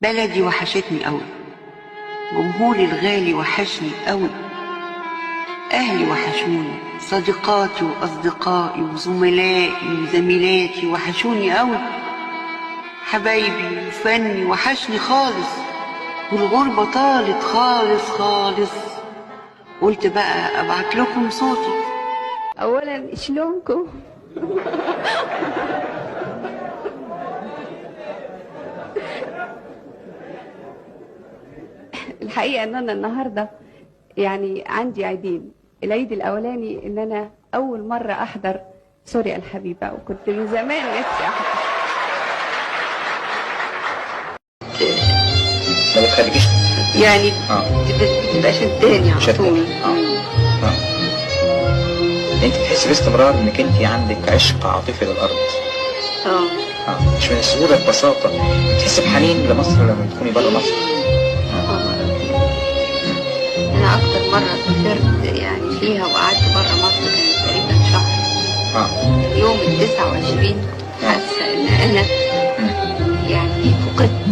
بلدي وحشتني قوي، جمهوري الغالي وحشني قوي، أهلي وحشوني، صديقاتي وأصدقائي وزملائي وزميلاتي وحشوني قوي، حبايبي وفني وحشني خالص، والغربة طالت خالص خالص. قلت بقى أبعت لكم صوتي. أولا شلونكم؟ الحقيقة ان انا النهاردة يعني عندي عيدين. العيد الاولاني ان انا اول مرة احضر سوريا الحبيبة، وكنت من زمان نفسي احضر. ما بتخليكيش يعني بتبقى شداني على طول. انت بتحسي باستمرار انك انت عندك عشق عاطفي للارض. مش من السهوله ببساطه بتحسي بحنين لمصر لما تكوني بره مصر. انا اكتر مرة سافرت يعني فيها وقعدت بره مصر كانت تقريبا شهر. يوم 29 حاسة ان انا يعني فقدت